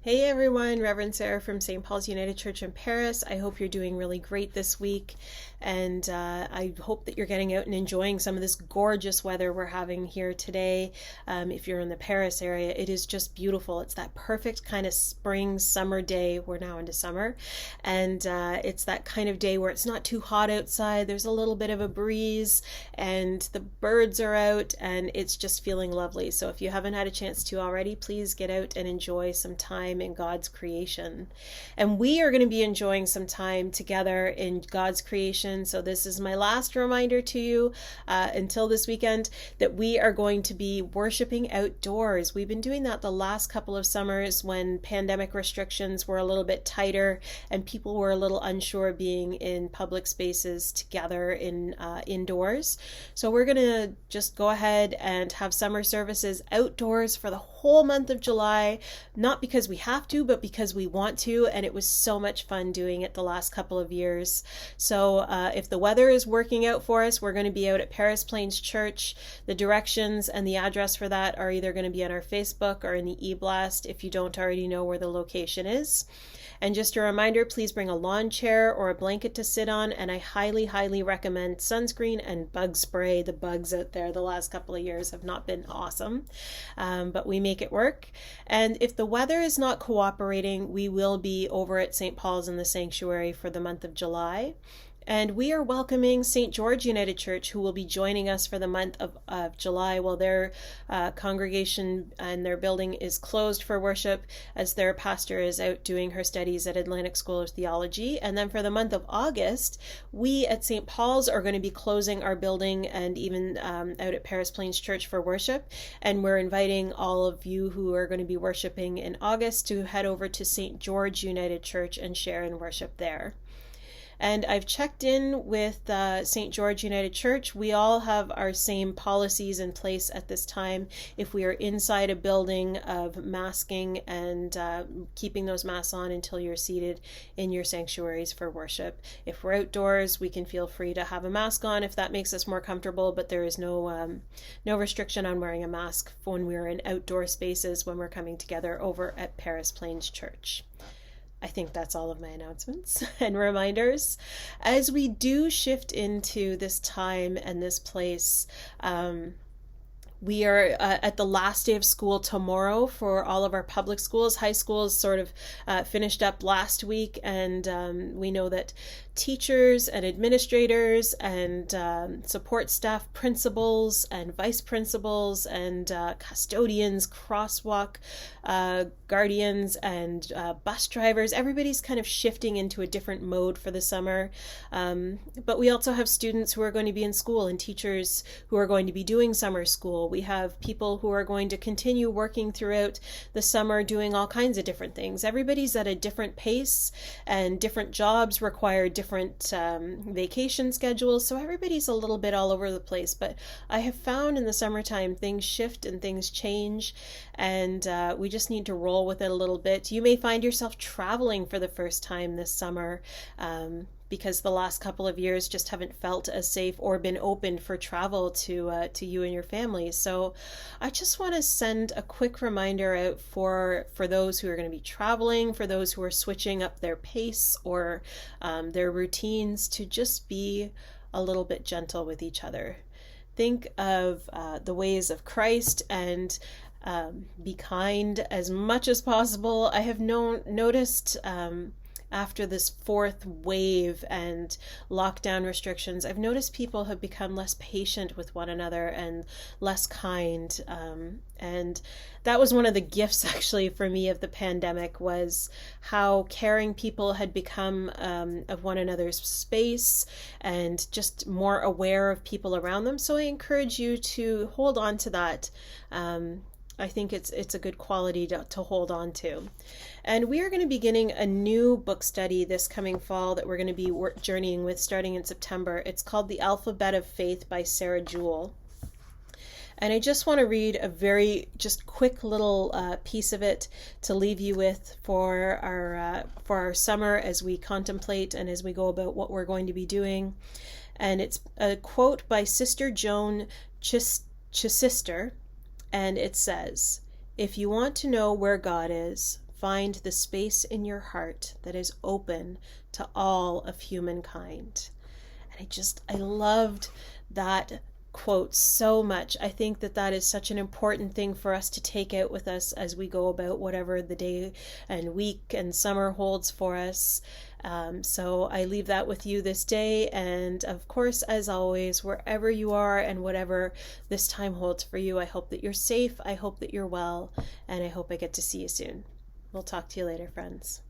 Hey everyone, Reverend Sarah from St. Paul's United Church in Paris. I hope you're doing really great this week, and I hope that you're getting out and enjoying some of this gorgeous weather we're having here today. If you're in the Paris area, it is just beautiful. It's that perfect kind of spring, summer day. We're now into summer, and it's that kind of day where it's not too hot outside. There's a little bit of a breeze, and the birds are out, and it's just feeling lovely. So if you haven't had a chance to already, please get out and enjoy some time in God's creation. And we are going to be enjoying some time together in God's creation. So this is my last reminder to you until this weekend that we are going to be worshiping outdoors. We've been doing that the last couple of summers when pandemic restrictions were a little bit tighter and people were a little unsure being in public spaces together indoors. So we're going to just go ahead and have summer services outdoors for the whole month of July, not because we have to, but because we want to, and it was so much fun doing it the last couple of years. So if the weather is working out for us, we're going to be out at Paris Plains Church. The directions and the address for that are either going to be on our Facebook or in the e-blast if you don't already know where the location is. And just a reminder, please bring a lawn chair or a blanket to sit on, and I highly, highly recommend sunscreen and bug spray. The bugs out there the last couple of years have not been awesome, but we make it work. And if the weather is not cooperating, we will be over at St. Paul's in the Sanctuary for the month of July. And we are welcoming St. George United Church, who will be joining us for the month of July while their congregation and their building is closed for worship, as their pastor is out doing her studies at Atlantic School of Theology. And then for the month of August, we at St. Paul's are going to be closing our building and even out at Paris Plains Church for worship. And we're inviting all of you who are going to be worshiping in August to head over to St. George United Church and share in worship there. And I've checked in with St. George United Church. We all have our same policies in place at this time. If we are inside a building, of masking and keeping those masks on until you're seated in your sanctuaries for worship. If we're outdoors, we can feel free to have a mask on if that makes us more comfortable, but there is no restriction on wearing a mask when we're in outdoor spaces when we're coming together over at Paris Plains Church. I think that's all of my announcements and reminders. As we do shift into this time and this place, we are at the last day of school tomorrow for all of our public schools. High schools sort of finished up last week, and we know that teachers and administrators and support staff, principals and vice principals and custodians, crosswalk guardians and bus drivers, everybody's kind of shifting into a different mode for the summer. But we also have students who are going to be in school and teachers who are going to be doing summer school. We have people who are going to continue working throughout the summer doing all kinds of different things. Everybody's at a different pace, and different jobs require different vacation schedules, so everybody's a little bit all over the place. But I have found in the summertime things shift and things change, and we just need to roll with it a little bit. You may find yourself traveling for the first time this summer, because the last couple of years just haven't felt as safe or been open for travel to you and your family. So I just want to send a quick reminder out for those who are going to be traveling, for those who are switching up their pace or their routines, to just be a little bit gentle with each other. Think of the ways of Christ and be kind as much as possible. I have noticed after this fourth wave and lockdown restrictions, I've noticed people have become less patient with one another and less kind. And that was one of the gifts actually for me of the pandemic, was how caring people had become of one another's space and just more aware of people around them. So I encourage you to hold on to that. I think it's a good quality to hold on to. And we are going to be beginning a new book study this coming fall that we're going to be journeying with starting in September. It's called The Alphabet of Faith by Sarah Jewell. And I just want to read a very just quick little piece of it to leave you with for our summer as we contemplate and as we go about what we're going to be doing. And it's a quote by Sister Joan Chittister, and it says, "If you want to know where God is, find the space in your heart that is open to all of humankind. And I loved that quote so much. I think that that is such an important thing for us to take out with us as we go about whatever the day and week and summer holds for us. So I leave that with you this day. And of course, as always, wherever you are and whatever this time holds for you, I hope that you're safe. I hope that you're well. And I hope I get to see you soon. We'll talk to you later, friends.